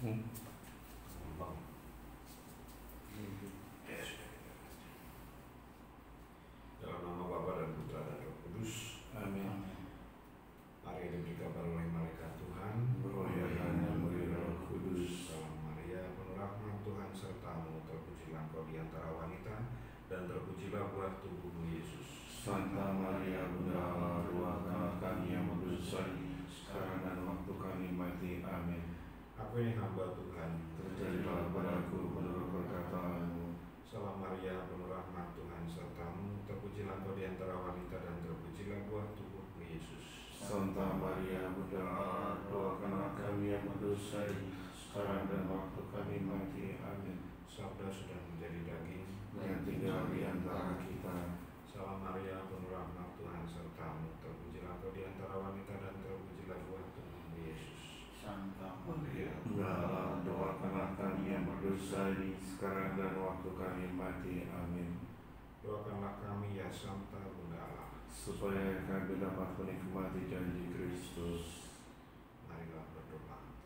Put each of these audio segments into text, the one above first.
Dalam nama Bapa dan Putra dan Roh Kudus. Amin. Hari ini dikabar oleh malaikat Tuhan, Berwahyakan bagi Roh Kudus. Salam Maria, penuh rahmat Tuhan sertamu, terpujilah engkau di antara wanita, dan terpujilah buah tubuhmu Yesus. Santa Maria Bunda Allah, doakanlah kami yang berdosa, sekarang dan waktu kami mati. Amin. Aku ini hamba Tuhan, Terjadilah padaku menurut perkataanmu. Salam Maria, penuh rahmat Tuhan sertamu, terpujilah engkau di antara wanita, dan terpujilah buah tubuhmu Yesus. Santa Maria Bunda Allah, doakanlah kami yang berdosa, sekarang dan waktu kami mati. Amin. Sabda sudah menjadi daging, Yang tinggal di antara kita. Salam Maria, penuh rahmat Tuhan sertamu, terpujilah engkau di antara wanita, dan terpujilah buah tubuhmu Yesus. Santa Maria Bunda Allah, doakanlah kami yang berdosa, sekarang dan waktu kami mati. Amin. Doakanlah kami ya Santa Bunda Allah, Supaya kami dapat menikmati janji Kristus. marilah berdoa.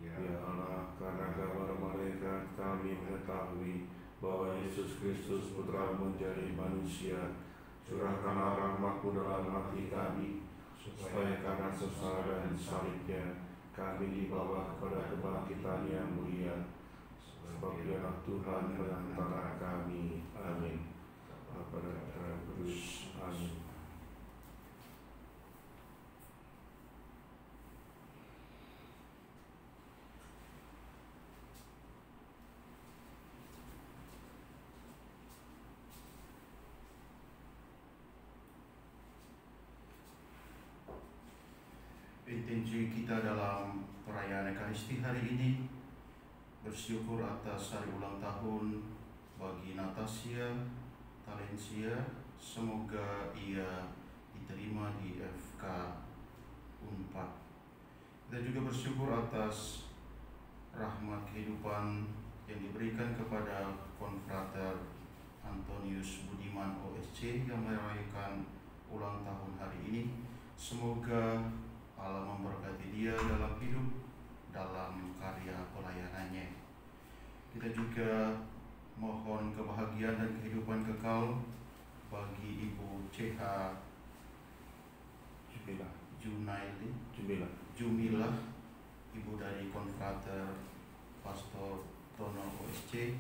Ya Allah, karena kabar malaikat kami mengetahui bahwa Yesus Kristus Putra menjadi manusia, curahkanlah rahmat-Mu dalam hati kami, supaya karena sesal dan salibnya kami dibawa kepada kebangkitan yang mulia. Sebab Dialah Tuhan antara kami. Amin. Bapa dan Putra dan Roh Kudus. Amin. Intensi kita dalam perayaan Ekaristi hari ini bersyukur atas hari ulang tahun bagi Natasha Talensia. Semoga ia diterima di FK Unpad. Kita juga bersyukur atas rahmat kehidupan yang diberikan kepada Konfrater Antonius Budiman OSC yang merayakan ulang tahun hari ini. Semoga Allah memberkati dia dalam hidup, dalam karya pelayanannya. Kita juga mohon kebahagiaan dan kehidupan kekal bagi Ibu CH Jumilah, Ibu dari Konfrater Pastor Tono OSC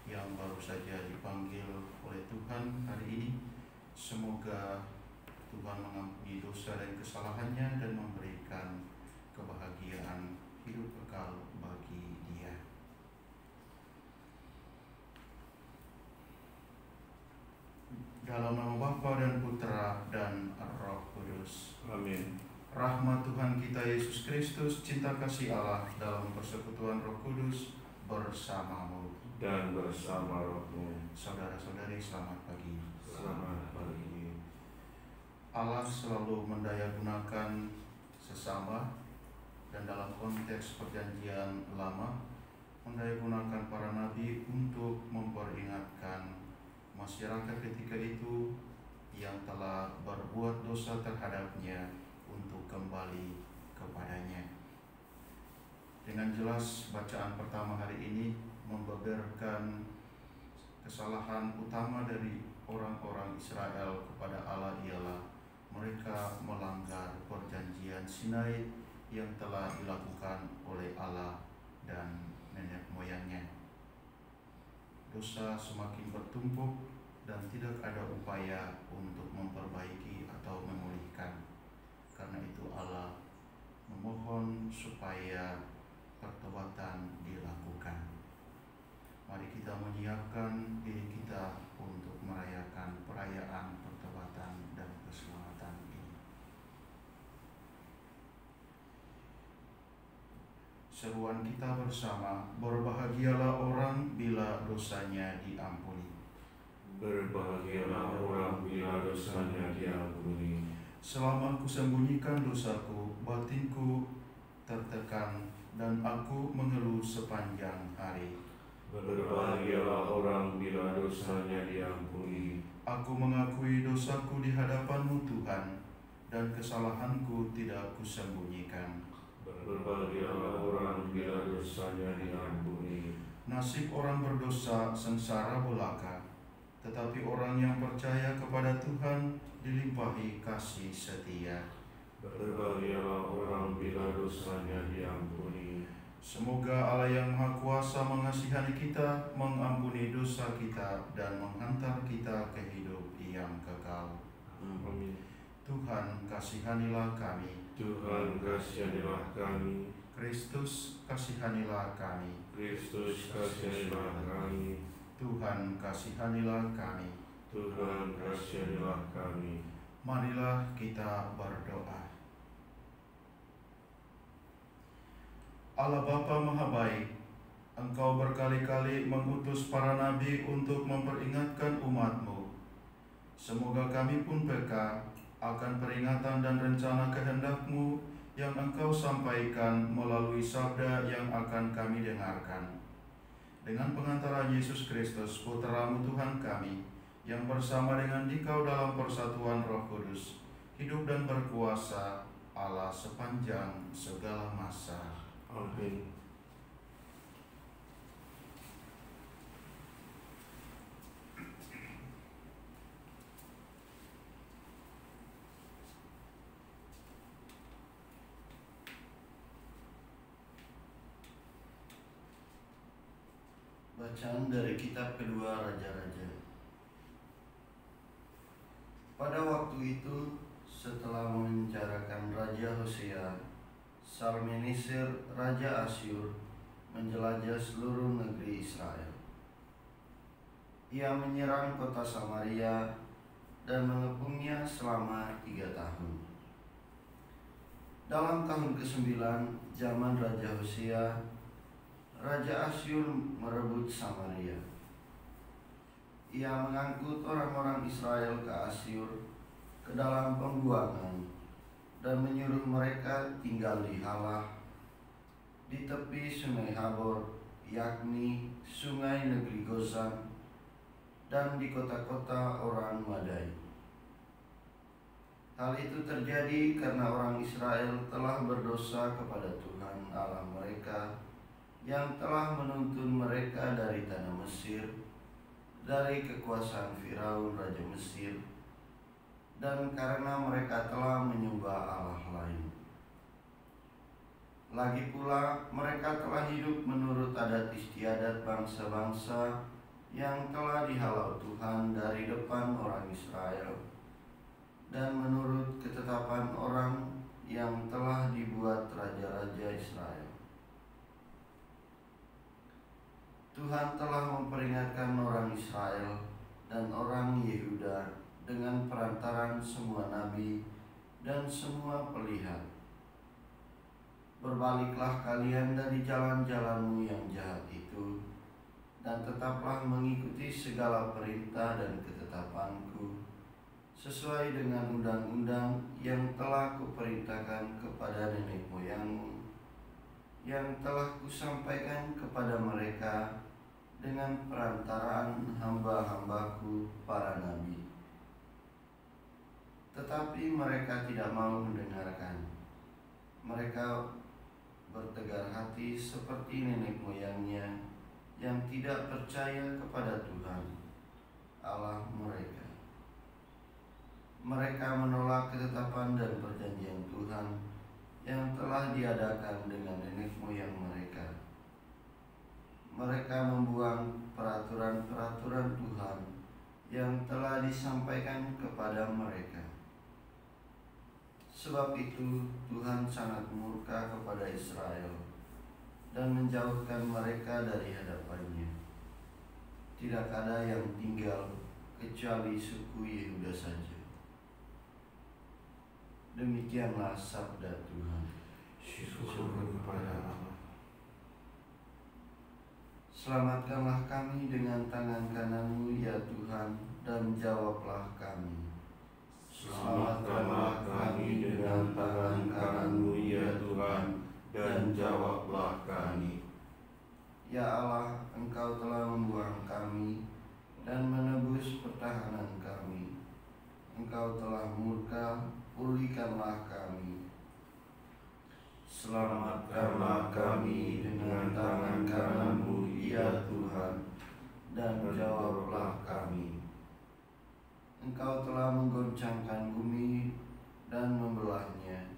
yang baru saja dipanggil oleh Tuhan hari ini. Semoga Tuhan mengampuni dosa dan kesalahannya dan memberikan kebahagiaan hidup kekal bagi dia. Dalam nama Bapa dan Putra dan Roh Kudus. Amin. Rahmat Tuhan kita Yesus Kristus, cinta kasih Allah dalam persekutuan Roh Kudus bersamamu Dan bersama Roh-Mu. Saudara-saudari, selamat pagi. Selamat pagi. Allah selalu mendayagunakan sesama, dan dalam konteks perjanjian lama mendayagunakan para nabi untuk memperingatkan masyarakat ketika itu yang telah berbuat dosa terhadapnya untuk kembali kepadanya. Dengan jelas bacaan pertama hari ini membeberkan kesalahan utama dari orang-orang Israel kepada Allah ialah mereka melanggar perjanjian Sinai yang telah dilakukan oleh Allah dan nenek moyangnya. Dosa semakin bertumpuk dan tidak ada upaya untuk memperbaiki atau memulihkan. Karena itu Allah memohon supaya pertobatan dilakukan. Mari kita menyiapkan diri kita untuk merayakan perayaan pertobatan dan keselamatan ini. Seruan kita bersama, berbahagialah orang bila dosanya diampuni. Berbahagialah orang bila dosanya diampuni. Selama kusembunyikan dosaku, batinku tertekan dan aku mengeluh sepanjang hari. Berbahagialah orang bila dosanya diampuni. Aku mengakui dosaku di hadapan-Mu Tuhan, dan kesalahanku tidak kusembunyikan. Berbahagialah orang bila dosanya diampuni. Nasib orang berdosa sengsara belaka, tetapi orang yang percaya kepada Tuhan dilimpahi kasih setia. Berbahagialah orang bila dosanya diampuni. Semoga Allah yang Maha Kuasa mengasihani kita, mengampuni dosa kita, dan menghantar kita ke hidup yang kekal. Amin. Tuhan, kasihanilah kami. Tuhan, kasihanilah kami. Kristus, kasihanilah kami. Kristus, kasihanilah kami. Tuhan, kasihanilah kami. Tuhan, kasihanilah kami. Marilah kita berdoa. Allah Bapa Maha Baik, Engkau berkali-kali mengutus para nabi untuk memperingatkan umat-Mu. Semoga kami pun peka akan peringatan dan rencana kehendak-Mu yang Engkau sampaikan melalui sabda yang akan kami dengarkan. Dengan pengantaran Yesus Kristus, Putra-Mu Tuhan kami, yang bersama dengan Dikau dalam persatuan Roh Kudus, hidup dan berkuasa Allah sepanjang segala masa. Amin. Bacaan dari kitab kedua Raja-Raja. Pada waktu itu, setelah memenjarakan Raja Hosea, Salmaneser Raja Asyur menjelajah seluruh negeri Israel. Ia menyerang kota Samaria dan mengepungnya selama 3 tahun. Dalam tahun ke-9 zaman Raja Hosea, Raja Asyur merebut Samaria. Ia mengangkut orang-orang Israel ke Asyur ke dalam pembuangan dan menyuruh mereka tinggal di Halah, di tepi sungai Habor, yakni sungai negeri Gozan, dan di kota-kota orang Madai. Hal itu terjadi karena orang Israel telah berdosa kepada Tuhan Allah mereka, yang telah menuntun mereka dari tanah Mesir, dari kekuasaan Firaun Raja Mesir, dan karena mereka telah menyembah Allah lain. Lagi pula mereka telah hidup menurut adat istiadat bangsa-bangsa yang telah dihalau Tuhan dari depan orang Israel, dan menurut ketetapan orang yang telah dibuat raja-raja Israel. Tuhan telah memperingatkan orang Israel dan orang Yehuda dengan perantaran semua nabi dan semua pelihat. Berbaliklah kalian dari jalan-jalanmu yang jahat itu, dan tetaplah mengikuti segala perintah dan ketetapanku, sesuai dengan undang-undang yang telah kuperintahkan kepada nenek moyangmu, yang telah kusampaikan kepada mereka dengan perantaraan hamba-hambaku para nabi. Tetapi mereka tidak mau mendengarkan. Mereka bertegar hati seperti nenek moyangnya yang tidak percaya kepada Tuhan Allah mereka. Mereka menolak ketetapan dan perjanjian Tuhan yang telah diadakan dengan nenek moyang mereka. Mereka membuang peraturan-peraturan Tuhan yang telah disampaikan kepada mereka. Sebab itu Tuhan sangat murka kepada Israel dan menjauhkan mereka dari hadapannya. Tidak ada yang tinggal kecuali suku Yehuda saja. Demikianlah sabda Tuhan. Syukur kepada Allah. Selamatkanlah kami dengan tangan kanan-Mu ya Tuhan, dan jawablah kami. Selamatkanlah kami dengan tangan kanan-Mu ya Tuhan, dan jawablah kami. Ya Allah, Engkau telah membuang kami dan menebus pertahanan kami. Engkau telah murka, pulihkanlah kami. Selamatkanlah kami dengan tangan kanan-Mu, ya Tuhan, dan jawablah kami. Engkau telah menggoncangkan bumi dan membelahnya.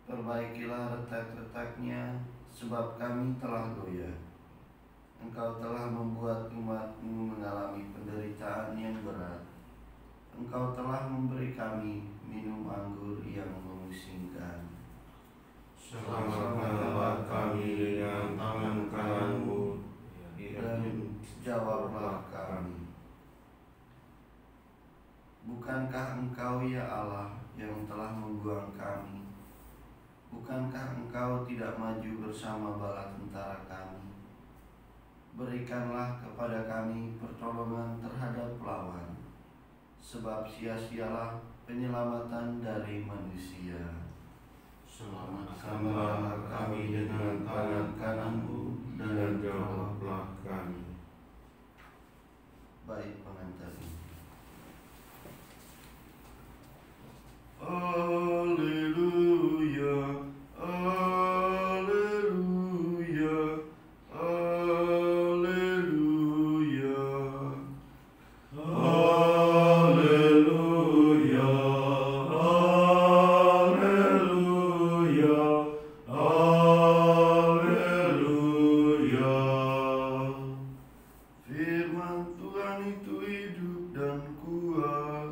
Perbaikilah retak-retaknya, sebab kami telah goyah. Engkau telah membuat umat-Mu mengalami penderitaan yang berat. Engkau telah memberi kami minum anggur yang memusingkan. Selamatkanlah kami dengan tangan kanan-Mu, dan jawablah kami. Bukankah Engkau, ya Allah, yang telah membuang kami? Bukankah Engkau tidak maju bersama bala tentara kami? Berikanlah kepada kami pertolongan terhadap lawan, sebab sia-sialah penyelamatan dari manusia. Selamatkanlah kami dengan tangan kanan-Mu, dan jawablah kami. Baik pengantar ini. Haleluya, haleluya, haleluya, haleluya, haleluya, haleluya. Firman Tuhan itu hidup dan kuat,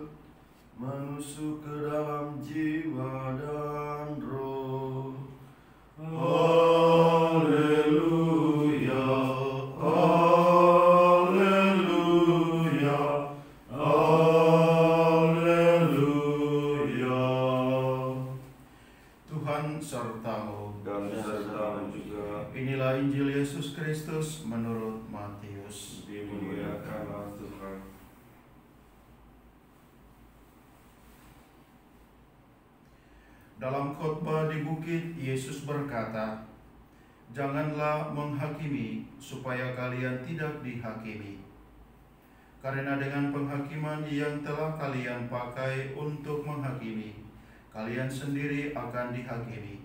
menusuk ke dalam jiwa dan roh. Haleluya, haleluya, haleluya. Tuhan serta-Mu. Dan serta juga Inilah Injil Yesus Kristus menurut Matius. dimuliakanlah Tuhan. Dalam khotbah di bukit, Yesus berkata, "Janganlah menghakimi, supaya kalian tidak dihakimi. Karena dengan penghakiman yang telah kalian pakai untuk menghakimi, kalian sendiri akan dihakimi.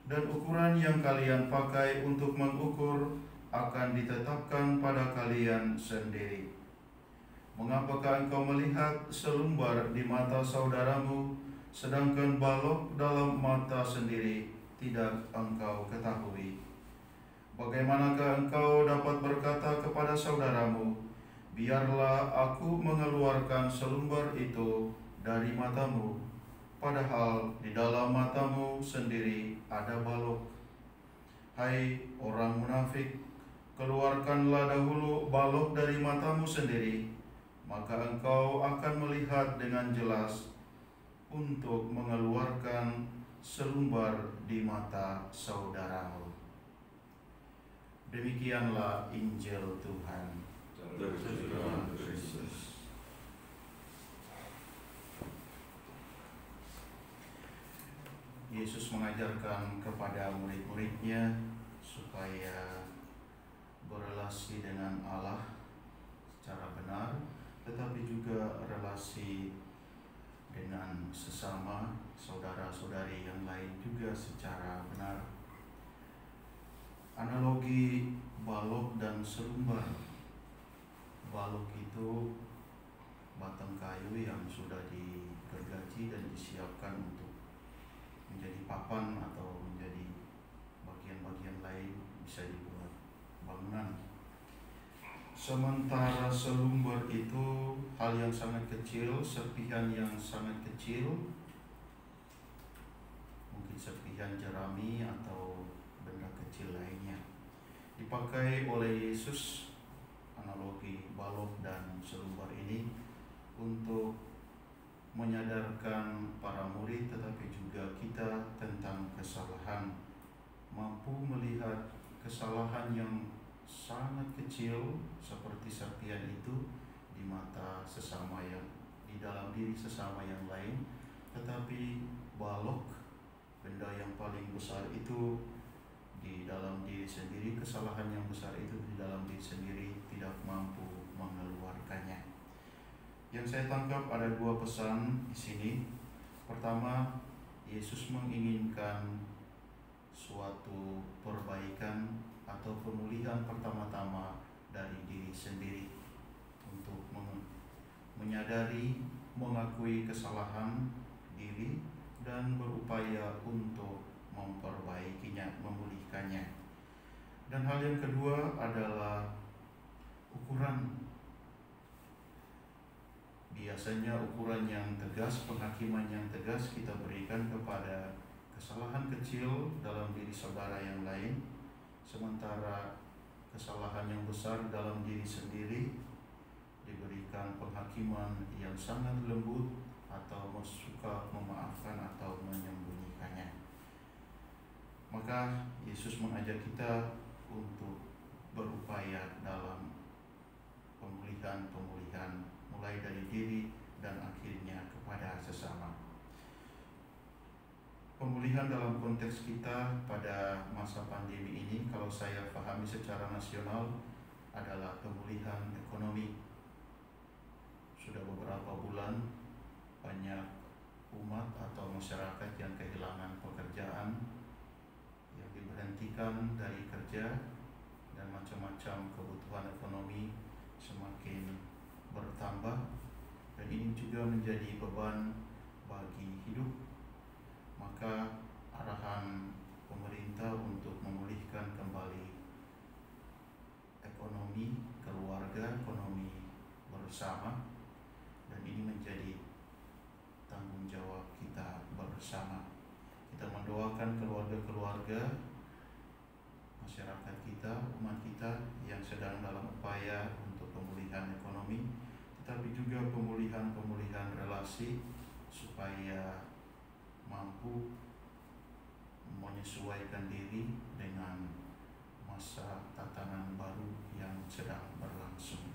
Dan ukuran yang kalian pakai untuk mengukur akan ditetapkan pada kalian sendiri. Mengapakah engkau melihat selumbar di mata saudaramu, sedangkan balok dalam mata sendiri tidak engkau ketahui? Bagaimanakah engkau dapat berkata kepada saudaramu, 'Biarlah aku mengeluarkan selumbar itu dari matamu,' padahal di dalam matamu sendiri ada balok? Hai orang munafik, keluarkanlah dahulu balok dari matamu sendiri, maka engkau akan melihat dengan jelas untuk mengeluarkan selumbar di mata saudaramu." Demikianlah Injil Tuhan. Terpujilah Kristus. Yesus mengajarkan kepada murid-muridnya supaya berelasi dengan Allah secara benar, tetapi juga relasi dengan sesama saudara-saudari yang lain juga secara benar. Analogi balok dan selumbar. Balok itu batang kayu yang sudah digergaji dan disiapkan untuk menjadi papan atau menjadi bagian-bagian lain, bisa dibuat bangunan. Sementara selumbar itu hal yang sangat kecil, serpihan yang sangat kecil, mungkin serpihan jerami atau benda kecil lainnya, dipakai oleh Yesus. Analogi balok dan selumbar ini untuk menyadarkan para murid tetapi juga kita tentang kesalahan, mampu melihat kesalahan yang sangat kecil seperti serpihan itu di mata sesama yang di dalam diri sesama yang lain, tetapi balok, benda yang paling besar itu di dalam diri sendiri, kesalahan yang besar itu di dalam diri sendiri tidak mampu mengeluarkannya. Yang saya tangkap ada dua pesan di sini. Pertama, Yesus menginginkan suatu perbaikan atau pemulihan pertama-tama dari diri sendiri, untuk menyadari, mengakui kesalahan diri dan berupaya untuk memperbaikinya, memulihkannya. Dan hal yang kedua adalah ukuran. Biasanya ukuran yang tegas, penghakiman yang tegas kita berikan kepada kesalahan kecil dalam diri saudara yang lain, sementara kesalahan yang besar dalam diri sendiri diberikan penghakiman yang sangat lembut atau suka memaafkan atau menyembunyikannya. Maka Yesus mengajak kita untuk berupaya dalam pemulihan mulai dari diri dan akhirnya kepada sesama. Pemulihan dalam konteks kita pada masa pandemi ini, kalau saya pahami secara nasional, adalah pemulihan ekonomi. Sudah beberapa bulan banyak umat atau masyarakat yang kehilangan pekerjaan, yang diberhentikan dari kerja, dan macam-macam kebutuhan ekonomi semakin bertambah, dan ini juga menjadi beban bagi hidup. Maka arahan pemerintah untuk memulihkan kembali ekonomi keluarga, ekonomi bersama, dan ini menjadi tanggung jawab kita bersama. Kita mendoakan keluarga-keluarga, masyarakat kita, umat kita yang sedang dalam upaya untuk pemulihan ekonomi, tetapi juga pemulihan relasi, supaya mampu menyesuaikan diri dengan masa tatanan baru yang sedang berlangsung ini.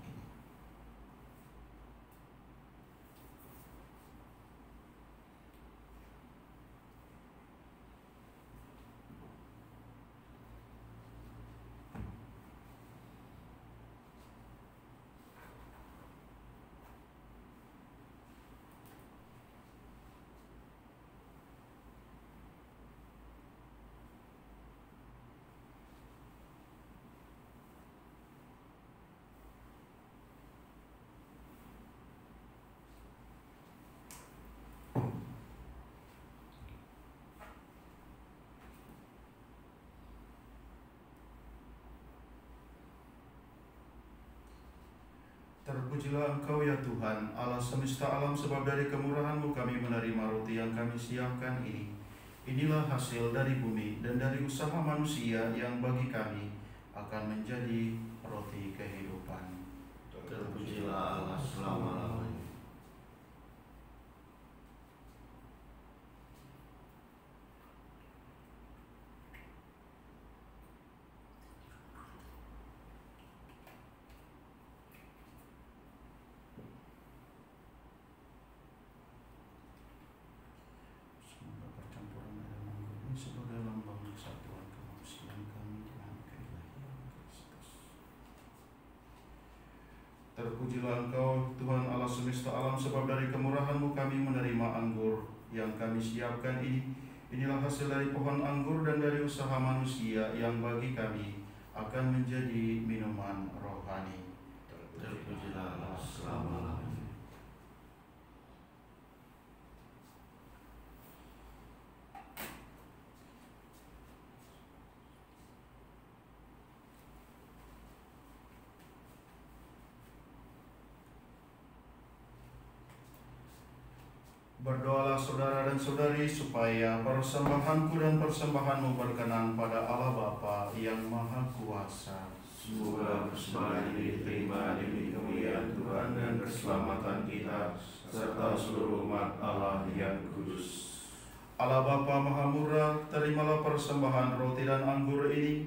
Terpujilah Engkau ya Tuhan, Allah semesta alam, sebab dari kemurahan-Mu kami menerima roti yang kami siapkan ini. Inilah hasil dari bumi dan dari usaha manusia yang bagi kami akan menjadi roti kehidupan. Terpujilah Allah selama-lamanya. Semoga percampuran dalam anggur ini sebagai lambang persatuan kemanusiaan kami dengan keilahian Kristus. Terpujilah Engkau Tuhan Allah semesta alam, sebab dari kemurahan-Mu kami menerima anggur yang kami siapkan ini. Inilah hasil dari pohon anggur dan dari usaha manusia yang bagi kami akan menjadi minuman rohani. Terpujilah Allah selama-lamanya. Berdoalah saudara dan saudari supaya persembahanku dan persembahanmu berkenan pada Allah Bapa yang Maha Kuasa. Semoga persembahan ini diterima demi kemuliaan Tuhan dan keselamatan kita, serta seluruh umat Allah yang kudus. Allah Bapa Maha Murah, terimalah persembahan roti dan anggur ini,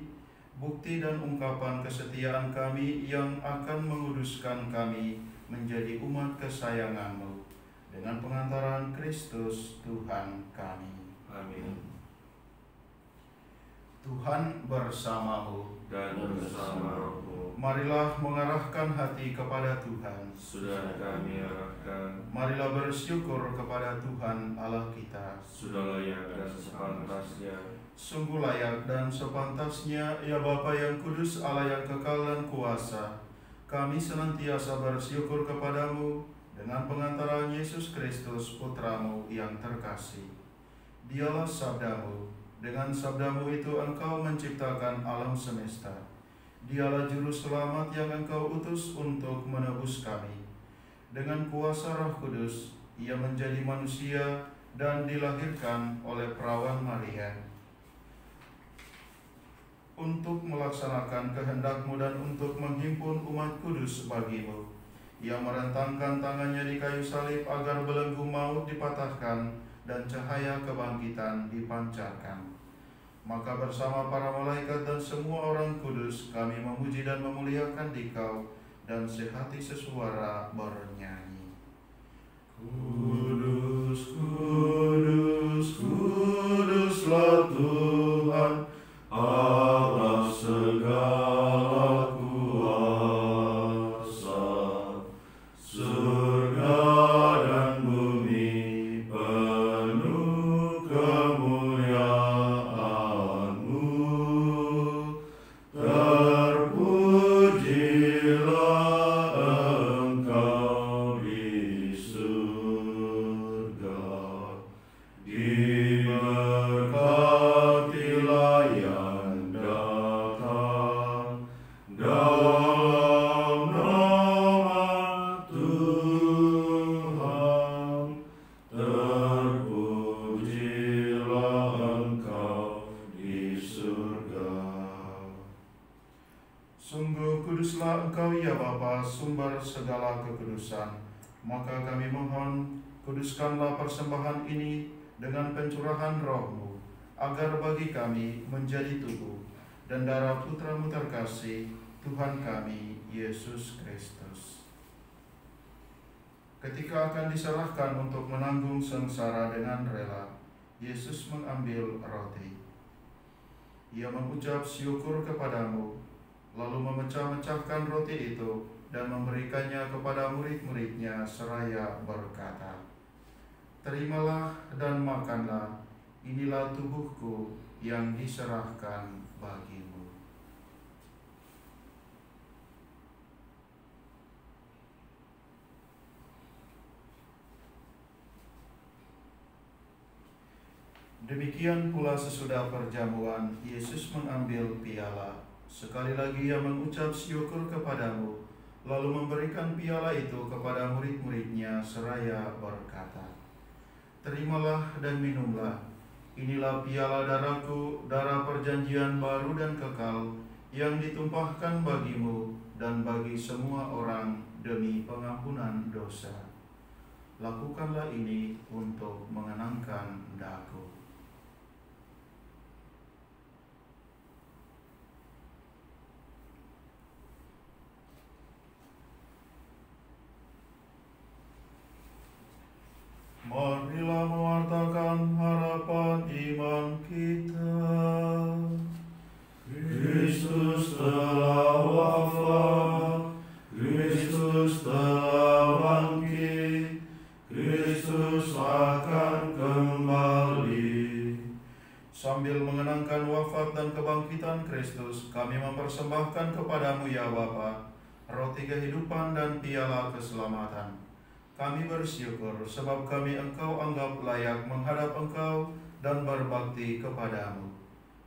bukti dan ungkapan kesetiaan kami yang akan menguduskan kami menjadi umat kesayangan-Mu, dengan pengantaran Kristus Tuhan kami. Amin. Tuhan bersamamu. Dan bersama rohmu. Marilah mengarahkan hati kepada Tuhan. Sudah kami arahkan. Marilah bersyukur kepada Tuhan Allah kita. Sudah layak dan sepantasnya. Sungguh layak dan sepantasnya, ya Bapa yang kudus, Allah yang kekal dan kuasa. Kami senantiasa bersyukur kepadamu dengan pengantaran Yesus Kristus, Putramu yang terkasih. Dialah sabdamu. Dengan sabdamu itu engkau menciptakan alam semesta. Dialah juru selamat yang engkau utus untuk menebus kami. Dengan kuasa Roh Kudus, ia menjadi manusia dan dilahirkan oleh perawan Maria. Untuk melaksanakan kehendak-Mu dan untuk menghimpun umat kudus bagi-Mu, ia merentangkan tangannya di kayu salib agar belenggu maut dipatahkan dan cahaya kebangkitan dipancarkan. Maka bersama para malaikat dan semua orang kudus, kami memuji dan memuliakan Dikau dan sehati sesuara bernyanyi. Kudus, kudus, kuduslah Tuhan, Allah segala kuasa. Surga dan bumi penuh kemuliaan-Mu. Terpujilah Engkau di surga. Diberkatilah yang datang dalam nama Tuhan. Terpujilah Engkau di surga. Sungguh kuduslah Engkau ya Bapa, sumber segala kekudusan. Maka kami mohon, kuduskanlah persembahan ini dengan pencurahan Roh-Mu, agar bagi kami menjadi tubuh dan darah Putra-Mu terkasih, Tuhan kami, Yesus Kristus. Ketika akan diserahkan untuk menanggung sengsara dengan rela, Yesus mengambil roti. Ia mengucap syukur kepadamu, lalu memecah-mecahkan roti itu dan memberikannya kepada murid-muridnya seraya berkata, "Terimalah dan makanlah, inilah tubuhku yang diserahkan bagimu." Demikian pula sesudah perjamuan, Yesus mengambil piala. Sekali lagi ia mengucap syukur kepadamu, lalu memberikan piala itu kepada murid-muridnya seraya berkata, "Terimalah dan minumlah, inilah piala darahku, darah perjanjian baru dan kekal, yang ditumpahkan bagimu dan bagi semua orang demi pengampunan dosa. Lakukanlah ini untuk mengenangkan daku." Marilah mewartakan harapan iman kita. Kristus telah wafat, Kristus telah bangkit, Kristus akan kembali. Sambil mengenangkan wafat dan kebangkitan Kristus, kami mempersembahkan kepadamu ya Bapa, roti kehidupan dan piala keselamatan. Kami bersyukur sebab kami Engkau anggap layak menghadap Engkau dan berbakti kepadamu.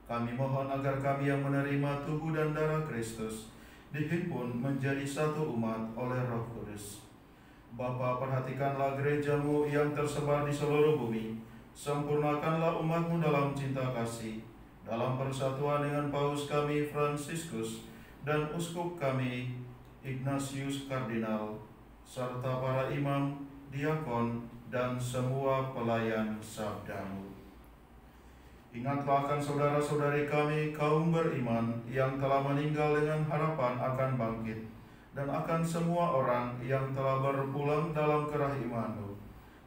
Kami mohon agar kami yang menerima tubuh dan darah Kristus dihimpun menjadi satu umat oleh Roh Kudus. Bapa, perhatikanlah gereja-Mu yang tersebar di seluruh bumi. Sempurnakanlah umat-Mu dalam cinta kasih, dalam persatuan dengan Paus kami Fransiskus dan Uskup kami Ignatius Kardinal, serta para imam, diakon, dan semua pelayan sabda-Mu. Ingatlah akan saudara-saudari kami, kaum beriman, yang telah meninggal dengan harapan akan bangkit, dan akan semua orang yang telah berpulang dalam kerah iman-Mu.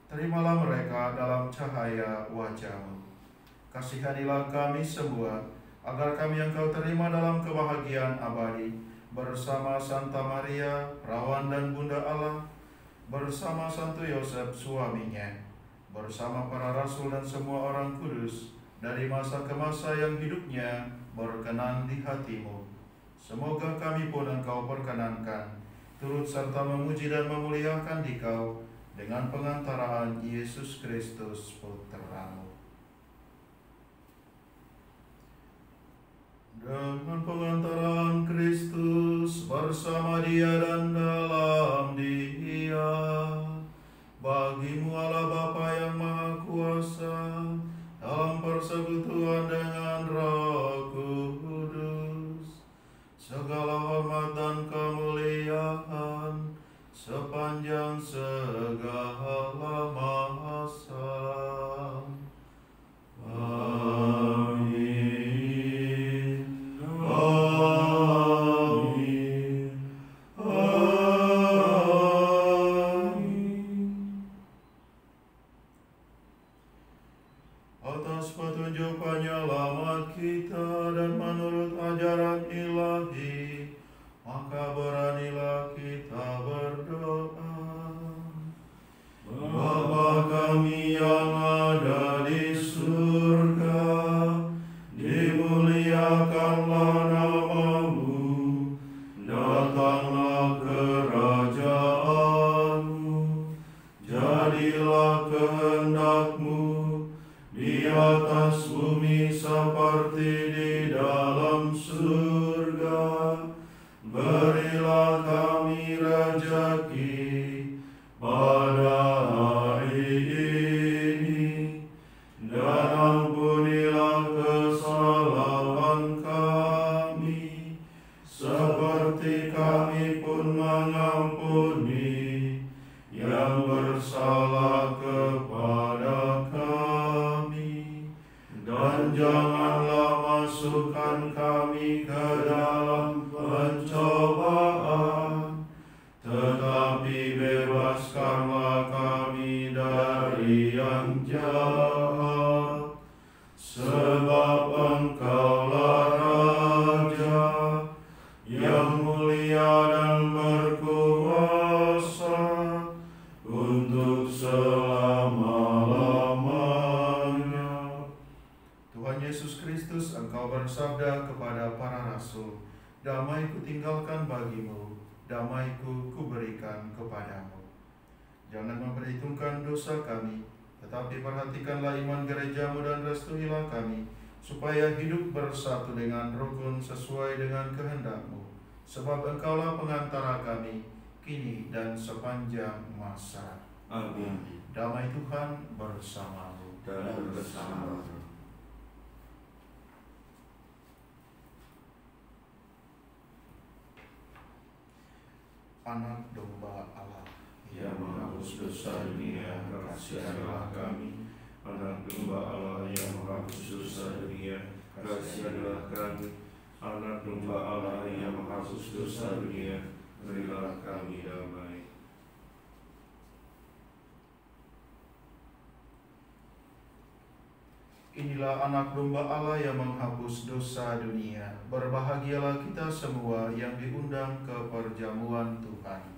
Terimalah mereka dalam cahaya wajah-Mu. Kasihanilah kami semua, agar kami yang Kau terima dalam kebahagiaan abadi, bersama Santa Maria, Perawan dan Bunda Allah, bersama Santo Yosef suaminya, bersama para rasul dan semua orang kudus, dari masa ke masa yang hidupnya berkenan di hati-Mu. Semoga kami pun Engkau perkenankan, turut serta memuji dan memuliakan Dikau, dengan pengantaraan Yesus Kristus Putra-Mu. Dengan pengantaraan Kristus bersama Dia dan dalam Dia, bagi-Mu Allah Bapa yang Maha Kuasa, dalam persekutuan dengan Roh Kudus, segala hormat dan kemuliaan sepanjang segala masa. Amin. Amin. Amin. Atas petunjuk penyelamat kita dan menurut ajaran ilahi, maka beranilah kita berdoa. Bapa kami yang ada di surga, dimuliakanlah nama-Mu, datanglah kerajaan-Mu, jadilah kehendak-Mu di atas bumi seperti di dalam surga. Berilah kami rejeki pada hari ini, dan ampunilah kesalahan kami, seperti kami pun mengampuni yang bersalah kepada kami. Dan janganlah masukkan kami ke dalam pencobaan, tetapi bebaskanlah kami dari yang jahat. Sebab Engkaulah Raja yang mulia dan berkuasa untuk selama-lamanya. Tuhan Yesus Kristus, Engkau bersabda kepada para rasul, "Damai Kutinggalkan bagimu, damai-Ku kuberikan kepadamu." Jangan memperhitungkan dosa kami, tetapi perhatikanlah iman gereja-Mu dan restuilah kami, supaya hidup bersatu dengan rukun sesuai dengan kehendak-Mu. Sebab Engkaulah pengantara kami, kini dan sepanjang masa. Amin. Damai Tuhan bersama-Mu. Dan bersama-Mu. Anak domba Allah yang menghapus dosa dunia, kasihilah kami. Anak domba Allah yang menghapus dosa dunia, kasihilah kami. Anak domba Allah yang menghapus dosa dunia, berilah kami damai. Inilah anak domba Allah yang menghapus dosa dunia. Berbahagialah kita semua yang diundang ke perjamuan Tuhan.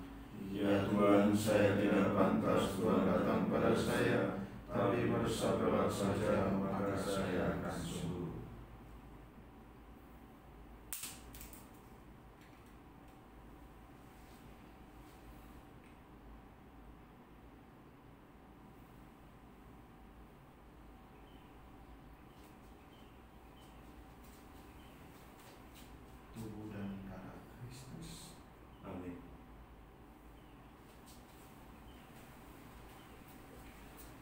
Ya Tuhan, saya tidak pantas Tuhan datang pada saya, tapi bersabdalah saja, maka saya akan sembuh. Tubuh dan darah Kristus. Amin.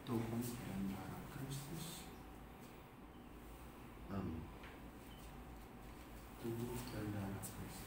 Tubuh dan darah Kristus. Amin. Tubuh dan darah Kristus.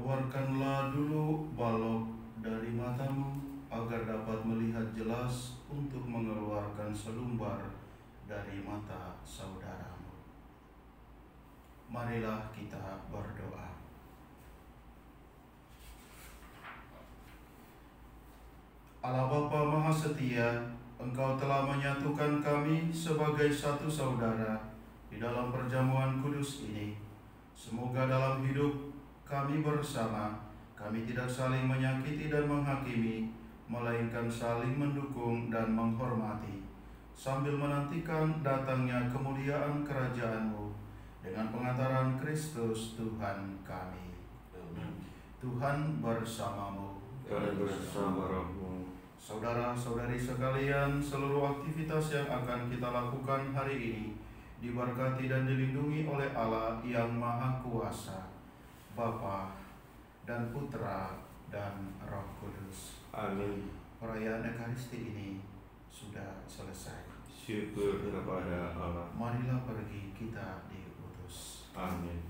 keluarkanlah dulu balok dari matamu, agar dapat melihat jelas untuk mengeluarkan selumbar dari mata saudaramu. Marilah kita berdoa. Allah Bapa Maha Setia, Engkau telah menyatukan kami sebagai satu saudara di dalam perjamuan kudus ini. Semoga dalam hidup kami bersama, kami tidak saling menyakiti dan menghakimi, melainkan saling mendukung dan menghormati, sambil menantikan datangnya kemuliaan kerajaan-Mu dengan pengantaran Kristus Tuhan kami. Tuhan bersamamu dan bersama rohmu. Saudara-saudari sekalian, seluruh aktivitas yang akan kita lakukan hari ini diberkati dan dilindungi oleh Allah yang Maha Kuasa, Bapa dan Putra dan Roh Kudus. Amin. Perayaan Ekaristi ini sudah selesai. Syukur kepada Allah. Marilah pergi, kita diutus. Amin.